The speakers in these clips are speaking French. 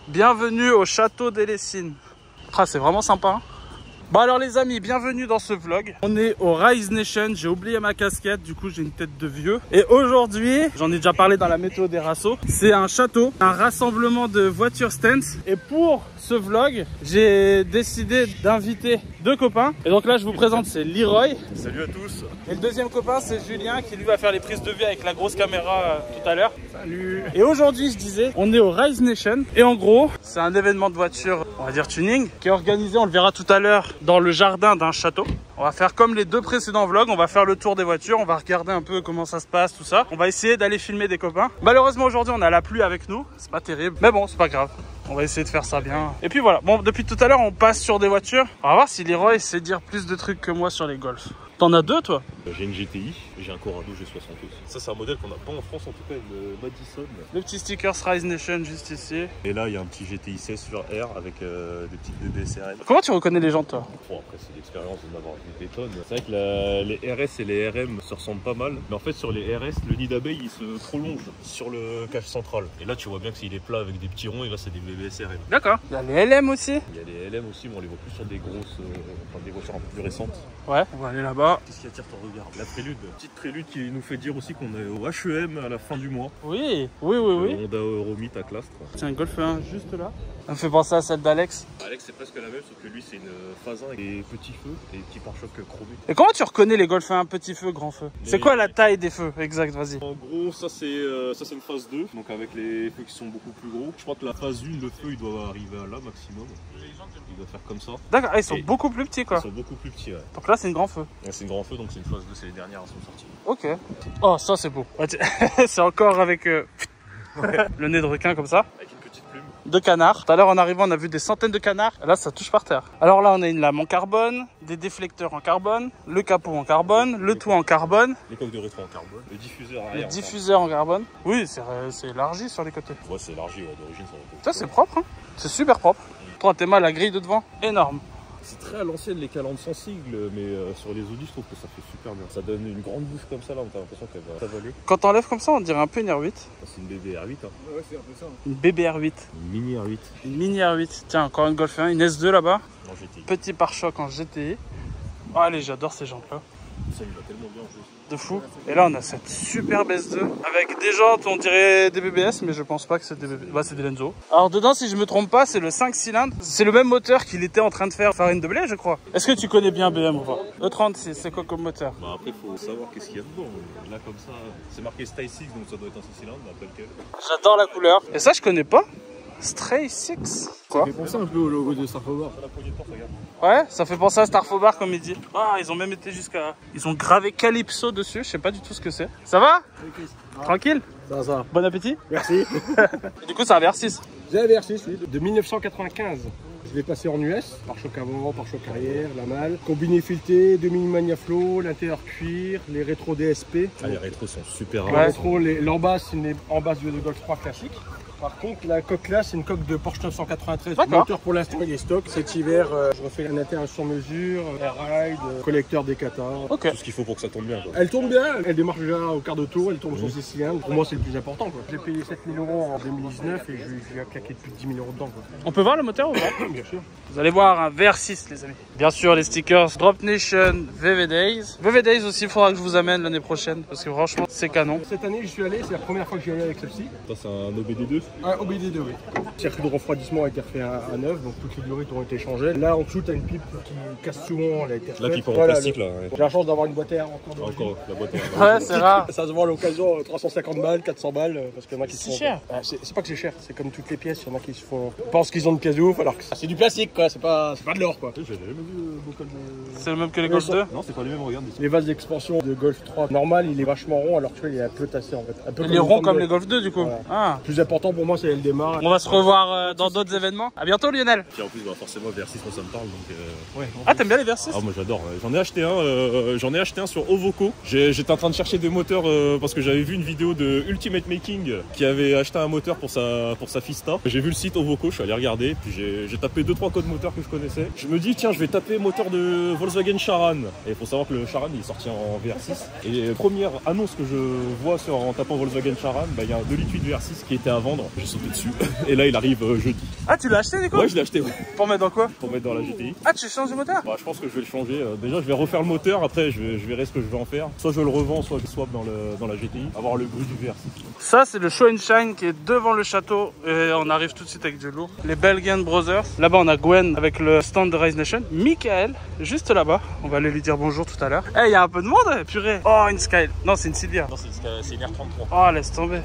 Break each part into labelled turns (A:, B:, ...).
A: Bienvenue au château des Lessines. Ah, c'est vraiment sympa. Hein. Bon alors les amis, bienvenue dans ce vlog. On est au Rise Nation, j'ai oublié ma casquette, du coup j'ai une tête de vieux. Et aujourd'hui, j'en ai déjà parlé dans la météo des Rassos, c'est un château, un rassemblement de voitures Stance. Et pour ce vlog, j'ai décidé d'inviter deux copains. Et donc là je vous présente, c'est Leroy.
B: Salut à tous.
A: Et le deuxième copain c'est Julien qui lui va faire les prises de vue avec la grosse caméra tout à l'heure.
B: Salut.
A: Et aujourd'hui je disais, on est au Rise Nation. Et en gros, c'est un événement de voiture, on va dire tuning, qui est organisé, on le verra tout à l'heure, dans le jardin d'un château. On va faire comme les deux précédents vlogs, on va faire le tour des voitures, on va regarder un peu comment ça se passe, tout ça. On va essayer d'aller filmer des copains. Malheureusement aujourd'hui on a la pluie avec nous, c'est pas terrible, mais bon c'est pas grave. On va essayer de faire ça bien. Et puis voilà, bon depuis tout à l'heure on passe sur des voitures. On va voir si Leroy sait dire plus de trucs que moi sur les Golf. T'en as deux toi?
B: J'ai une GTI, j'ai un Corrado G60 aussi. Ça c'est un modèle qu'on n'a pas en France en tout cas, une Madison.
A: Le petit stickers Rise Nation juste ici.
B: Et là il y a un petit GTI 16 sur R avec des petites DBSRN.
A: Comment tu reconnais les gens toi?
B: Bon après c'est l'expérience de m'avoir vu des tonnes. C'est vrai que les RS et les RM se ressemblent pas mal. Mais en fait sur les RS, le nid d'abeille il se prolonge sur le cache central. Et là tu vois bien que s'il est plat avec des petits ronds, et là c'est des BBSRN.
A: D'accord. Il y a les LM aussi.
B: Il y a les LM aussi, mais on les voit plus sur des grosses, des voitures un peu plus récentes.
A: Ouais, on va aller là-bas.
B: Qu'est-ce qui attire ton regard? La prélude. Petite prélude qui nous fait dire aussi qu'on est au HEM à la fin du mois.
A: Oui, oui, oui, oui.
B: Honda Euromit à Clastres.
A: Tiens, un Golf 1 juste là. Ça me fait penser à celle d'Alex.
B: Alex c'est presque la même, sauf que lui c'est une phase 1 avec des petits feux et des petits pare-chocs chromés.
A: Et comment tu reconnais les Golf 1 petit feu, grand feu? C'est quoi la taille des feux? Exact, vas-y.
B: En gros, ça c'est une phase 2, donc avec les feux qui sont beaucoup plus gros. Je crois que la phase 1, le feu il doit arriver à là maximum. Il doit faire comme ça.
A: D'accord, ils sont beaucoup plus petits quoi.
B: Ils sont beaucoup plus petits, ouais.
A: Donc là c'est une grand feu.
B: Ouais, c'est une grand feu, donc c'est une phase 2, c'est les dernières qui sont sorties.
A: Ok. Oh, ça c'est beau. C'est encore avec le nez de requin comme ça.
B: Avec une petite plume.
A: De canards. Tout à l'heure en arrivant on a vu des centaines de canards. Là ça touche par terre. Alors là on a une lame en carbone, des déflecteurs en carbone, le capot en carbone, le toit en carbone.
B: Les coques de rétro en carbone, le diffuseur arrière.
A: Le diffuseur en carbone. Oui, c'est élargi sur les côtés.
B: Ouais, c'est élargi, ouais, d'origine ça va.
A: Ça c'est propre, hein. C'est super propre. Toi t'es mal, la grille de devant, énorme.
B: C'est très à l'ancienne les calandres sans sigle, mais sur les Audi je trouve que ça fait super bien. Ça donne une grande bouche comme ça là, on a l'impression qu'elle va s'avaler.
A: Quand t'enlèves comme ça on dirait un peu une R8.
B: C'est une BB R8 hein.
C: Ouais, c'est un peu ça.
A: Une BB R8.
B: Une mini R8.
A: Une mini R8. Tiens, encore une Golf 1, une S2 là-bas.
B: En GTI.
A: Petit pare-choc en GTI. Oh, allez, j'adore ces jantes là.
B: Ça il va tellement bien en plus.
A: De fou. Et là on a cette superbe S2 avec des jantes, on dirait des BBS, mais je pense pas que c'est des BBS. Bah c'est des Lenzo. Alors dedans, si je me trompe pas, c'est le 5 cylindres. C'est le même moteur qu'il était en train de faire farine de blé, je crois. Est-ce que tu connais bien BM ou pas? E36, c'est quoi comme moteur?
B: Bah après faut savoir qu'est-ce qu'il y a dedans. Là comme ça, c'est marqué Style 6 donc ça doit être un 6 cylindres, mais après lequel.
A: J'adore la couleur. Et ça je connais pas. Stray 6. Quoi?
C: Ça fait penser un peu au logo de Starfobar.
B: La poignée de porte, regarde.
A: Ouais, ça fait penser à Starfobar comme il dit. Ah, ils ont même été jusqu'à... Ils ont gravé Calypso dessus, je sais pas du tout ce que c'est. Ça va? Tranquille?
C: Ça.
A: Bon appétit?
C: Merci.
A: Et du coup, c'est un VR6.
C: J'ai un VR6, oui, de 1995. Je l'ai passé en US, pare-choc avant, pare-choc arrière, la malle. Combiné fileté, demi-magnaflow, l'intérieur cuir, les rétros DSP.
B: Ah, les rétros sont super
C: Les
A: Ouais.
C: rétros, l'embasse, c'est une embasse de Golf 3 classique. Par contre, la coque là, c'est une coque de Porsche 993. Le moteur pour l'instant, il est stock. Cet hiver, je refais un intérieur sur mesure, air ride, collecteur Decathlon.
A: Ok.
B: tout ce qu'il faut pour que ça tombe bien quoi.
C: Elle tourne bien, elle démarche déjà au quart de tour, elle tourne sur 6 cylindres. Pour moi, c'est le plus important. J'ai payé 7 000 € en 2019 et je lui ai claqué plus de 10 000 € dedans. Quoi.
A: On peut voir le moteur ou pas?
C: Bien sûr.
A: Vous allez voir un VR6 les amis. Bien sûr les stickers Drop Nation, VV Days. VV Days aussi il faudra que je vous amène l'année prochaine parce que franchement c'est canon.
C: Cette année, je suis allé, c'est la première fois que j'y allais avec celle-ci.
B: Ça c'est un OBD2.
C: Ah, OBD2, oui. Le circuit de refroidissement a été refait à neuf, donc toutes les durées ont été changées. Là, en dessous, tu as une pipe qui casse souvent, elle a été refaite.
B: La pipe en
C: Voilà,
B: plastique là. Ouais.
C: J'ai la chance d'avoir une boîte à air encore d'origine.
B: Encore la boîte à
A: Ouais c'est rare.
C: Ça se vend à l'occasion 350 balles, 400 balles, parce qu'il y en a qui se
A: C'est
C: font...
A: cher.
C: Ah, c'est pas que c'est cher, c'est comme toutes les pièces, il y en a qui se font... Ils pensent qu'ils ont de cadeau, alors que c'est du plastique quoi, c'est pas de l'or quoi.
B: J'avais jamais vu bocal de...
A: C'est le même que les Golf 2.
B: Non c'est pas les mêmes, regarde ici.
C: Les vases d'expansion de Golf 3 normal, il est vachement rond, alors que tu vois, il est un peu tassé en fait. Un peu
A: Il est rond comme les Golf 2 du coup.
C: Voilà.
A: Ah.
C: Le plus important pour moi, c'est elle démarre.
A: On va se revoir dans d'autres événements. À bientôt Lionel.
B: Puis en plus bah, forcément VR6 moi ça me parle donc
C: Ouais.
A: Ah t'aimes bien les VR6?
B: Ah moi j'adore, j'en ai acheté un sur Ovoco. J'étais en train de chercher des moteurs parce que j'avais vu une vidéo de Ultimate Making qui avait acheté un moteur pour sa Fista. J'ai vu le site Ovoco, je suis allé regarder, puis j'ai tapé 2-3 codes moteurs que je connaissais. Je me dis tiens je vais taper moteur de Volkswagen Charan. Et il faut savoir que le Charan il est sorti en VR6. Et première annonce que je vois en tapant Volkswagen Charan, bah, il y a un 2,8 litres VR6 qui était à vendre j'ai sauté dessus. Et là il arrive jeudi.
A: Ah, tu l'as acheté du coup?
B: Ouais, je l'ai acheté, ouais.
A: Pour mettre dans quoi?
B: Pour mettre dans la GTI.
A: Ah, tu changes de moteur?
B: Bah, je pense que je vais le changer. Déjà, je vais refaire le moteur. Après, je verrai ce que je vais en faire. Soit je le revends, soit je swap dans la GTI. Avoir le bruit du VR.
A: Ça, c'est le Show and Shine qui est devant le château. Et on arrive tout de suite avec du lourd. Les Belgian Brothers. Là-bas, on a Gwen avec le stand de Rise Nation. Michael, juste là-bas. On va aller lui dire bonjour tout à l'heure. Eh, il y a un peu de monde, purée. Oh, une Sky. Non, c'est une Silvia.
B: Non, c'est une R33.
A: Oh, laisse tomber.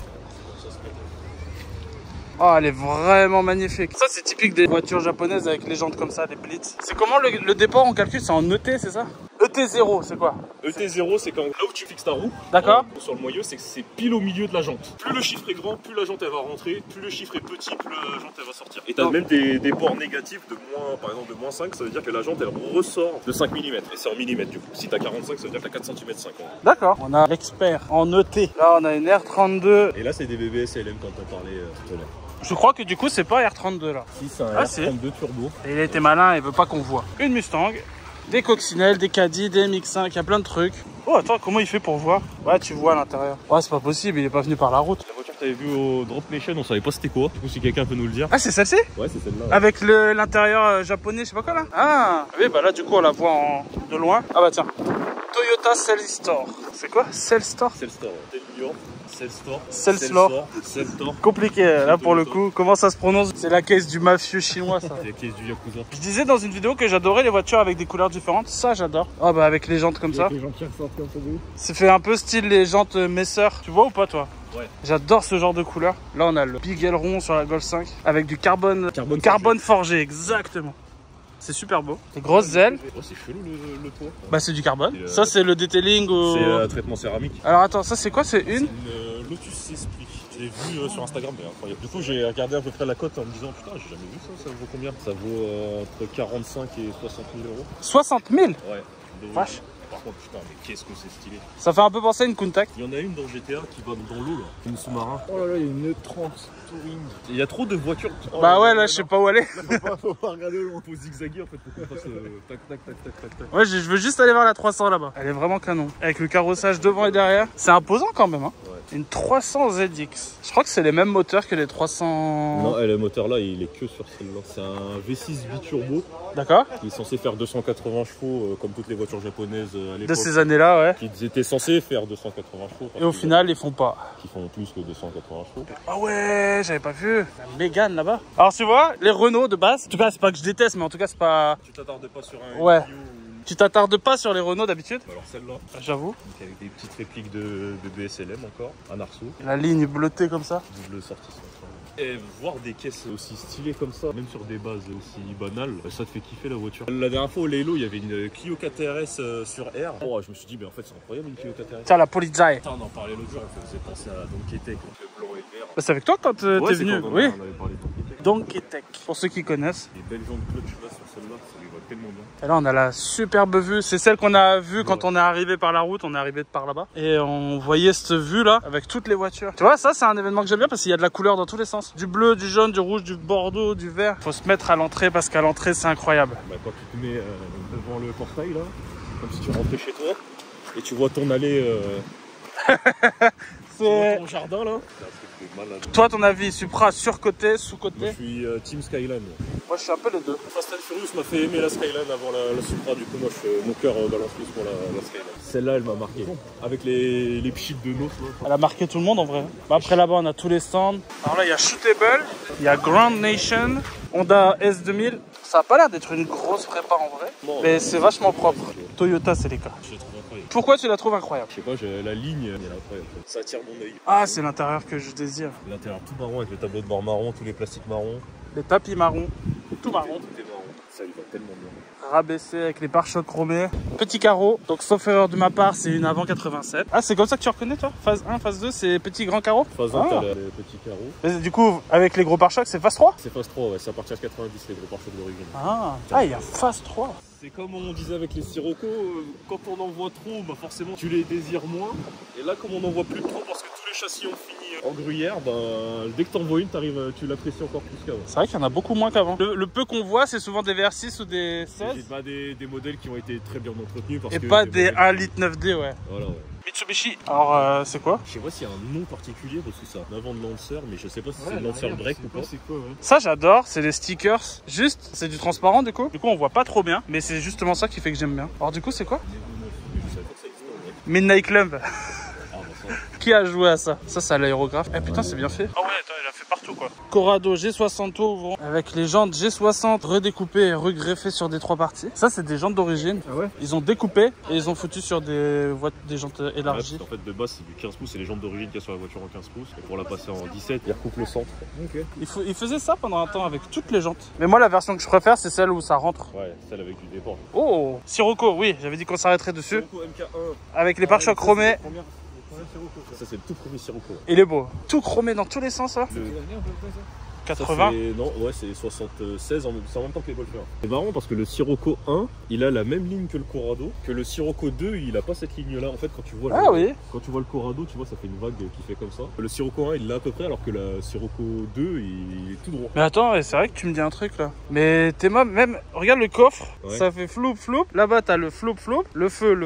A: Oh, elle est vraiment magnifique. Ça, c'est typique des voitures japonaises avec les jantes comme ça, des Blitz. C'est comment le départ, on calcule? C'est en ET, c'est ça? ET0, c'est quoi?
B: ET0, c'est quand là où tu fixes ta roue.
A: D'accord.
B: Sur le moyeu, c'est que c'est pile au milieu de la jante. Plus le chiffre est grand, plus la jante elle va rentrer. Plus le chiffre est petit, plus la jante elle va sortir. Et t'as même des ports négatifs de moins, par exemple de moins 5, ça veut dire que la jante elle ressort de 5 mm. Et c'est en millimètres du coup. Si t'as 45, ça veut dire que t'as 4 cm 5.
A: D'accord. On a l'expert en ET. Là, on a une R32.
B: Et là, c'est des BBSLM quand on parlait tout à l'heure.
A: Je crois que du coup, c'est pas R32 là.
B: Si, c'est un R32 turbo.
A: Et il a été malin, il veut pas qu'on voit. Une Mustang, des coccinelles, des caddies, des MX5, il y a plein de trucs. Oh, attends, comment il fait pour voir? Ouais, tu vois à l'intérieur. Ouais, c'est pas possible, il est pas venu par la route.
B: La voiture que t'avais vue au Drop Nation, on savait pas c'était quoi. Du coup, si quelqu'un peut nous le dire.
A: Ah, c'est celle-ci?
B: Ouais, c'est celle-là. Ouais.
A: Avec l'intérieur japonais, je sais pas quoi là. Ah, oui, bah là, du coup, on la voit de loin. Ah, bah tiens. Toyota Cell Store. C'est quoi? Cell Store?
B: Cell Store.
A: Cell Store. Compliqué là pour le coup. Comment ça se prononce? C'est la caisse du mafieux chinois ça.
B: C'est la caisse du Yakuza.
A: Je disais dans une vidéo que j'adorais les voitures avec des couleurs différentes. Ça j'adore. Ah bah avec les jantes comme ça.
C: Les gens qui ressortent un peu de.
A: C'est fait un peu style les jantes Messer. Tu vois ou pas toi?
B: Ouais.
A: J'adore ce genre de couleur. Là on a le big aileron sur la Golf 5 avec du carbone forgé exactement. C'est super beau. Les grosses ailes.
B: Oh, c'est chelou le toit.
A: Bah c'est du carbone. Ça c'est le detailing au...
B: C'est un traitement céramique.
A: Alors attends, ça c'est quoi? C'est une
B: Lotus Esprit. Je l'ai vu sur Instagram, mais incroyable. Du coup j'ai regardé à peu près la cote en me disant putain j'ai jamais vu ça vaut combien? Ça vaut entre 45 et 60 000 euros.
A: 60 000?
B: Ouais.
A: Vache.
B: Par contre putain mais qu'est-ce que c'est stylé.
A: Ça fait un peu penser à une Countach.
B: Il y en a une dans GTA qui va dans l'eau là. Une sous-marin.
C: Oh là là, il y a une E30 Touring.
B: Il y a trop de voitures. Oh,
A: Bah ouais là je sais pas où aller.
C: Faut pas regarder loin.
B: Faut zigzaguer en fait pour qu'on fasse tac.
A: Ouais, je veux juste aller voir la 300 là-bas. Elle est vraiment canon. Avec le carrossage devant et derrière. C'est imposant quand même. Hein. Ouais. Une 300 ZX. Je crois que c'est les mêmes moteurs que les 300...
B: Non, le moteur là, il est que sur celle-là. C'est un V6 biturbo.
A: D'accord.
B: Qui est censé faire 280 chevaux, comme toutes les voitures japonaises à l'époque.
A: De ces années-là, ouais.
B: Qui étaient censés faire 280 chevaux.
A: Et au final, ils font pas.
B: Qui font plus que 280 chevaux.
A: Ah ouais, j'avais pas vu. La Mégane là-bas. Alors tu vois, les Renault de base, en tout cas, c'est pas que je déteste, mais en tout cas, c'est pas...
B: Tu t'attardes pas sur un...
A: Ouais. Tu t'attardes pas sur les Renault d'habitude?
B: Alors celle-là,
A: j'avoue.
B: Avec des petites répliques de BSLM encore, un arceau.
A: La ligne bleutée comme ça.
B: Double sortie centrale. Et voir des caisses aussi stylées comme ça, même sur des bases aussi banales, ça te fait kiffer la voiture. La dernière fois au Leilo, il y avait une Clio 4RS sur R. Oh, je me suis dit, mais en fait c'est incroyable une Clio 4RS.
A: Tiens, la Polizei.
B: On en parlait l'autre jour, ça faisait penser à Donkey Tech, le blanc et le vert.
A: Bah, c'est avec toi quand t'es venu,
B: quand
A: oui.
B: On avait parlé de
A: Donkey Tech, pour ceux qui connaissent.
B: Les belles jantes clutch là sur celle-là, ça lui va tellement bien.
A: Et là on a la superbe vue, c'est celle qu'on a vue quand on est arrivé par la route, on est arrivé par là-bas. Et on voyait cette vue là avec toutes les voitures. Tu vois, ça c'est un événement que j'aime bien parce qu'il y a de la couleur dans tous les sens. Du bleu, du jaune, du rouge, du bordeaux, du vert. Faut se mettre à l'entrée parce qu'à l'entrée c'est incroyable.
B: Bah, quand tu te mets devant le portail là, comme si tu rentrais chez toi et tu vois ton allée, tu vois ton jardin là.
A: Toi, ton avis, Supra surcoté, sous-côté?
B: Moi, je suis Team Skyline.
A: Moi, je suis un peu les deux.
B: Fast and Furious m'a fait aimer la Skyline avant la Supra, du coup, moi, mon cœur balance plus pour la Skyline. Celle-là, elle m'a marqué. Avec les pchites de nos.
A: Elle a marqué tout le monde en vrai. Bah, après, là-bas, on a tous les stands. Alors là, il y a Shootable, il y a Grand Nation, Honda S2000. Ça a pas l'air d'être une grosse prépa en vrai, mais c'est vachement propre. Toyota, c'est les cas.
B: Je la trouve incroyable.
A: Pourquoi tu la trouves incroyable?
B: Je sais pas, la ligne, elle est incroyable. Ça attire mon œil.
A: Ah, c'est l'intérieur que je désire.
B: L'intérieur tout marron avec le tableau de bord marron, tous les plastiques marrons.
A: Les tapis marrons, tout marron.
B: Tout est marron. Ça lui va tellement bien.
A: Rabaissé avec les pare-chocs chromés. Petit carreau, donc sauf erreur de ma part, c'est une avant 87. Ah, c'est comme ça que tu reconnais toi? Phase 1, phase 2, c'est petit grand carreau?
B: Phase 1, t'as les petits carreaux.
A: Mais, du coup, avec les gros pare-chocs, c'est phase 3?
B: C'est phase 3, ouais, c'est à partir de 90 les gros pare-chocs d'origine.
A: Ah, il y a phase 3.
B: C'est comme on disait avec les Sirocco, quand on en voit trop, bah forcément tu les désires moins. Et là, comme on en voit plus trop parce que tous les châssis ont fini en gruyère, bah, dès que t'en vois une, tu l'apprécies encore plus qu'avant.
A: C'est vrai qu'il y en a beaucoup moins qu'avant. Le peu qu'on voit, c'est souvent des VR6 ou des 16.
B: Pas des modèles qui ont été très bien entretenus. Parce
A: et
B: que
A: pas des 1 litre 9D, ouais.
B: Voilà, ouais.
A: Mitsubishi. Alors, c'est quoi?
B: Je sais pas s'il y a un nom particulier parce que c'est un avant de Lancer, mais je sais pas si c'est Lancer Break ou pas.
A: Ça, j'adore, c'est les stickers. Juste, c'est du transparent du coup. Du coup, on voit pas trop bien, mais c'est justement ça qui fait que j'aime bien. Alors, du coup, c'est quoi? Midnight Club. Qui a joué à ça? Ça, c'est à l'aérographe. Eh putain, c'est bien fait. Ah ouais, attends, il a fait partout quoi. Corrado G60 tour ouvrant avec les jantes G60 redécoupées et regreffées sur des 3 parties. Ça, c'est des jantes d'origine. Ah ouais? Ils ont découpé et ils ont foutu sur des jantes élargies.
B: Ouais, en fait, de base, c'est du 15 pouces, c'est les jantes d'origine qu'il y a sur la voiture en 15 pouces. Et pour la passer en 17, il recoupe le centre.
C: Ok.
A: Il faisait ça pendant un temps avec toutes les jantes. Mais moi, la version que je préfère, c'est celle où ça rentre.
B: Ouais, celle avec du départ.
A: Oh, Sirocco, oui, j'avais dit qu'on s'arrêterait dessus.
B: Sirocco MK1.
A: Avec les pare-chocs chromés.
B: Ça, c'est le tout premier Sirocco.
A: Il est beau. Tout chromé dans tous les sens, là. 80.
B: Non, ouais, c'est 76, c'est en même temps que les Golfers. C'est marrant parce que le Sirocco 1, il a la même ligne que le Corrado. Que le Sirocco 2, il a pas cette ligne-là. En fait, quand tu vois quand tu vois le Corrado, tu vois, ça fait une vague qui fait comme ça. Le Sirocco 1, il l'a à peu près, alors que le Sirocco 2, il est tout droit.
A: Mais attends, c'est vrai que tu me dis un truc là. Mais t'es même, regarde le coffre, ça fait floup floup. Là-bas, t'as le floup floup, le feu.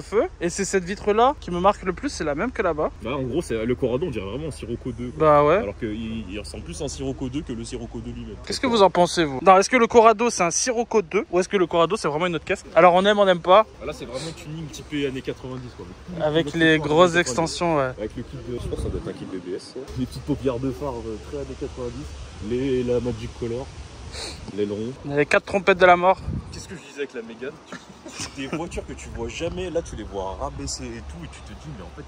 A: Et c'est cette vitre-là qui me marque le plus, c'est la même que là-bas.
B: Bah, en gros, c'est le Corrado, on dirait vraiment un Sirocco 2. Quoi.
A: Bah ouais.
B: Alors qu'il ressemble plus à un Sirocco 2 que le Sirocco 2 lui-même.
A: Qu'est-ce que vous en pensez, vous? Non, est-ce que le Corrado c'est un Sirocco 2 ou est-ce que le Corrado c'est vraiment une autre caisse? Alors on aime pas.
B: Bah là, c'est vraiment tuning typé années 90 quoi.
A: Avec les grosses extensions, ouais.
B: Avec le kit de. Je pense que ça doit être un kit BBS. Les petites paupières de phare très années 90. La Magic Color. L'aileron.
A: Les 4 trompettes de la mort.
B: Qu'est-ce que je disais avec la Mégane? Des voitures que tu vois jamais, là tu les vois rabaisser et tout, et tu te dis, mais en fait,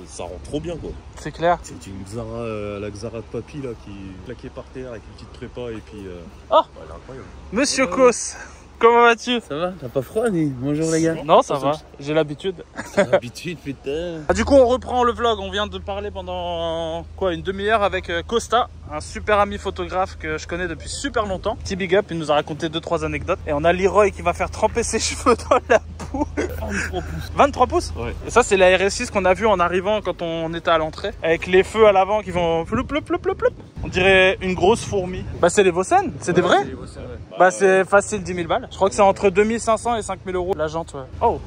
B: ça rend trop bien quoi.
A: C'est clair.
B: C'est une Xara, la Xara de papy là qui est plaquée par terre avec une petite prépa et puis.
A: Oh,
B: elle est incroyable.
A: Monsieur Kos, comment vas-tu?
D: Ça va? T'as pas froid, ni? Bonjour les gars.
A: Non, ça va, j'ai l'habitude.
D: L'habitude, putain.
A: Du coup, on reprend le vlog. On vient de parler pendant quoi, une demi-heure avec Costa, un super ami photographe que je connais depuis super longtemps. Petit big up, il nous a raconté 2-3 anecdotes. Et on a Leroy qui va faire tremper ses cheveux dans la boue.
B: 23 pouces.
A: 23 pouces?
B: Ouais.
A: Et ça, c'est la RS6 qu'on a vu en arrivant quand on était à l'entrée. Avec les feux à l'avant qui vont ploup, ploup, ploup, ploup, ploup. On dirait une grosse fourmi. Bah, c'est les Vossen, c'est des vrais? Bah, c'est facile 10 000 balles. Je crois que c'est entre 2500 et 5000 euros la jante, ouais. Oh!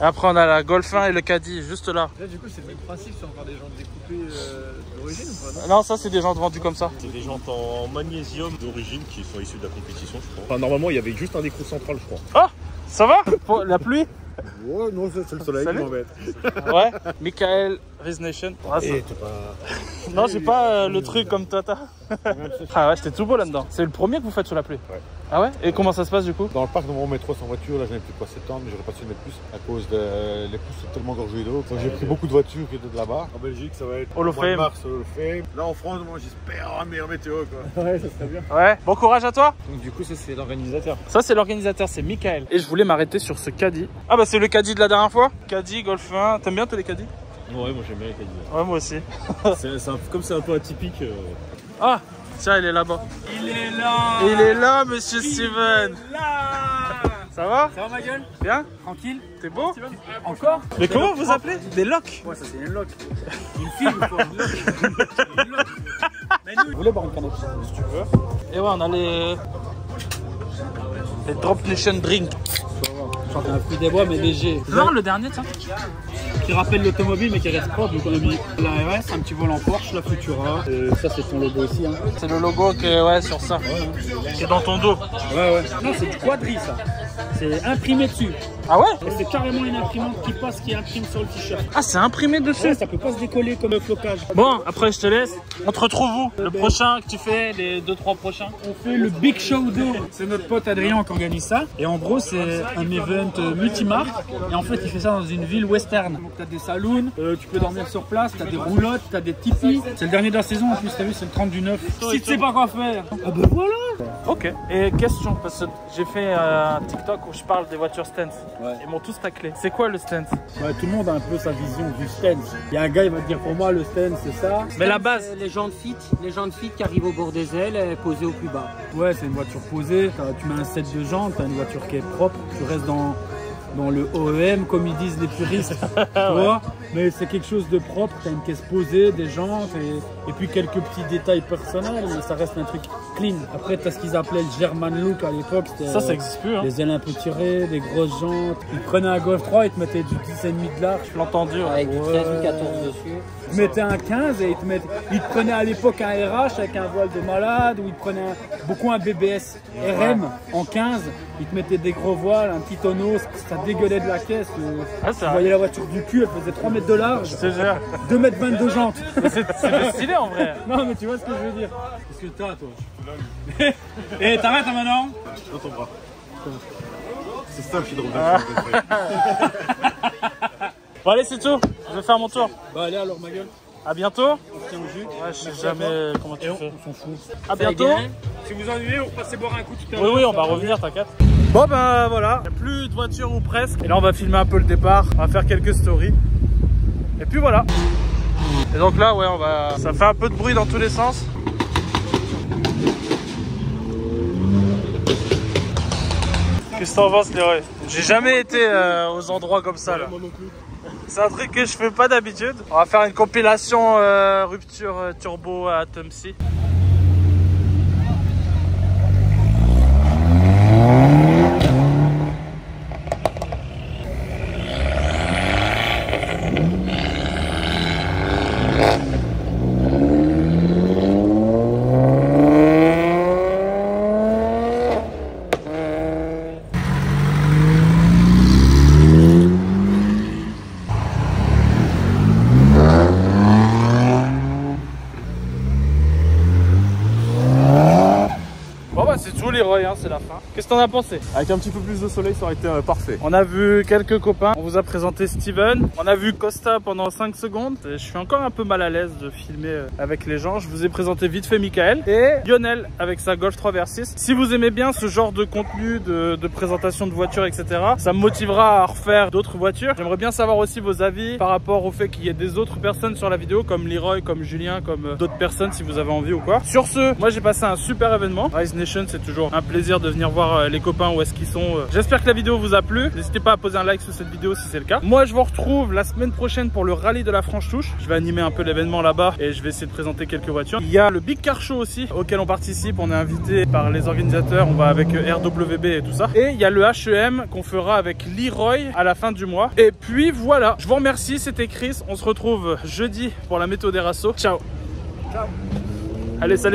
A: Et après, on a la Golf 1 et le Caddy, juste là.
C: Là, du coup, c'est le même principe, c'est encore des jantes découpées d'origine ou pas?
A: Non, ça, c'est des jantes vendues comme ça.
B: C'est des jantes en magnésium d'origine qui sont issues de la compétition, je crois. Enfin, normalement, il y avait juste un écrou central, je crois.
A: Ah, ça va? Pour la pluie?
C: Ouais, non, c'est le soleil qui m'embête.
A: Ouais, Michael, Riz Nation. Ah, non, j'ai pas le truc comme toi, t'as. Ah ouais, c'était tout beau là-dedans. C'est le premier que vous faites sous la pluie?
C: Ouais.
A: Ah ouais? Et comment ça se passe du coup?
C: Dans le parc de mon métro sans voiture, là j'en ai plus quoi 7 ans, mais j'aurais pas su mettre plus à cause des les pousses sont tellement gorgées d'eau. Donc j'ai pris beaucoup de voitures qui étaient de là-bas. En Belgique, ça va être
A: Hall of Fame.
C: mars, Hall of Fame. Là en France, moi j'espère un meilleur météo quoi. Ouais, ça serait bien.
A: Ouais, bon courage à toi.
D: Donc du coup, ça c'est l'organisateur.
A: Ça, c'est l'organisateur, c'est Michael. Et je voulais m'arrêter sur ce Caddy. Ah bah c'est le Caddy de la dernière fois. Caddy, Golf 1. T'aimes bien tous les Caddy?
B: Ouais, moi j'aime bien les Caddy.
A: Ouais, moi aussi.
B: Comme c'est un peu atypique.
A: Ah, tiens, il est là-bas.
D: Il est là.
A: Il est là, monsieur Steven.
D: Là.
A: Ça va?
D: Ça va ma gueule?
A: Bien?
D: Tranquille?
A: T'es beau?
D: Encore?
A: Mais comment vous appelez? Des locks?
D: Ouais, ça c'est une lock. Une fille ou quoi? Une lock. Mais nous,
A: Vous voulez boire une canette si tu veux. Et ouais, on a les Drop Nation Drink.
D: j'en ai un peu des bois mais léger.
A: Non, le dernier, tiens.
D: Qui rappelle l'automobile mais qui reste propre. Donc on a mis la RS, un petit volant Porsche, la Futura. Ça c'est ton logo aussi. Hein.
A: C'est le logo qui est ouais, sur ça. Qui est dans ton dos.
D: Ouais. Non, c'est du quadri ça. C'est imprimé dessus.
A: Ah ouais?
D: Et c'est carrément une imprimante qui passe, qui imprime sur le t-shirt.
A: Ah, c'est imprimé dessus?
D: Ouais, ça peut pas se décoller comme un flocage.
A: Bon, après je te laisse. On te retrouve où? Le prochain que tu fais, les 2-3 prochains?
D: On fait le Big Show d'eau. C'est notre pote Adrien qui organise ça. Et en gros, c'est un event multimarque. Et en fait, il fait ça dans une ville western. Donc, t'as des saloons, tu peux dormir sur place, t'as des roulottes, t'as des tipis. C'est le dernier de la saison en plus, t'as vu, c'est le 30 du 9. Si tu sais pas quoi faire, ah ben voilà.
A: Ok. Et question, parce que j'ai fait un TikTok où je parle des voitures stance.
D: Ouais.
A: Ils m'ont tous taclé. C'est quoi le stance?
D: Ouais, tout le monde a un peu sa vision du stance. Il y a un gars, il va te dire pour moi, le stance, c'est ça.
A: Mais la base.
E: Les jantes fit qui arrivent au bord des ailes, posées au plus bas.
D: Ouais, c'est une voiture posée. Tu mets un set de jantes, t'as une voiture qui est propre. Tu restes dans dans le OEM, comme ils disent les puristes, tu vois. Mais c'est quelque chose de propre, tu as une caisse posée, des jantes et puis quelques petits détails personnels, mais ça reste un truc clean. Après, tu as ce qu'ils appelaient le German look à l'époque.
A: Ça existe plus. Hein.
D: Les ailes un peu tirées, des grosses jantes. Ils prenaient un Golf 3, ils te mettaient du 10,5 de large.
A: Je l'ai entendu.
E: Avec du 13 ou 14 dessus.
D: Ils te mettaient un 15 et ils te prenaient à l'époque un RH avec un voile de malade, ou ils te prenaient beaucoup un BBS RM en 15. Ils te mettaient des gros voiles, un petit tonneau, ça dégueulait de la caisse. Tu voyais la voiture du cul, elle faisait 3 mètres de large, 2 mètres 22 jantes.
A: C'est stylé en vrai.
D: Non mais tu vois ce que je veux dire. Qu'est-ce que t'as toi? Et t'arrêtes maintenant.
B: Dans ton bras. C'est ça le fil de rotation.
A: Bon allez, c'est tout. Je vais faire mon tour.
D: Bah allez alors ma gueule.
A: À bientôt.
D: On se tient au jus.
A: Ouais, je sais jamais comment tu fais.
D: On s'en fout.
A: À bientôt.
D: Si vous ennuyez, on passez boire un coup tout à l'heure.
A: Oui, on va revenir, t'inquiète. Bon ben voilà, il n'y a plus de voiture ou presque. Et là on va filmer un peu le départ, on va faire quelques stories. Et puis voilà. Et donc là ouais, ça fait un peu de bruit dans tous les sens. Qu'est-ce que t'en penses, Leroy? J'ai jamais été aux endroits comme ça là.
B: Moi non plus.
A: C'est un truc que je fais pas d'habitude. On va faire une compilation rupture turbo à Tumsy. C'est tout Leroy, hein, c'est la fin. Qu'est-ce que t'en as pensé?
B: Avec un petit peu plus de soleil, ça aurait été parfait.
A: On a vu quelques copains, on vous a présenté Steven, on a vu Costa pendant 5 secondes. Je suis encore un peu mal à l'aise de filmer avec les gens. Je vous ai présenté vite fait Michael et Lionel avec sa Golf 3 VR6. Si vous aimez bien ce genre de contenu, de présentation de voitures, etc., ça me motivera à refaire d'autres voitures. J'aimerais bien savoir aussi vos avis par rapport au fait qu'il y ait des autres personnes sur la vidéo, comme Leroy, comme Julien, comme d'autres personnes si vous avez envie ou quoi. Sur ce, moi j'ai passé un super événement. Rise Nation, c'est toujours un plaisir de venir voir les copains où est-ce qu'ils sont. J'espère que la vidéo vous a plu. N'hésitez pas à poser un like sur cette vidéo si c'est le cas. Moi je vous retrouve la semaine prochaine pour le rallye de la Franche-Touche. Je vais animer un peu l'événement là-bas et je vais essayer de présenter quelques voitures. Il y a le Big Car Show aussi auquel on participe. On est invité par les organisateurs. On va avec RWB et tout ça. Et il y a le HEM qu'on fera avec Leroy à la fin du mois. Et puis voilà, je vous remercie. C'était Chris. On se retrouve jeudi pour la météo des rassos. Ciao. Ciao. Allez, salut.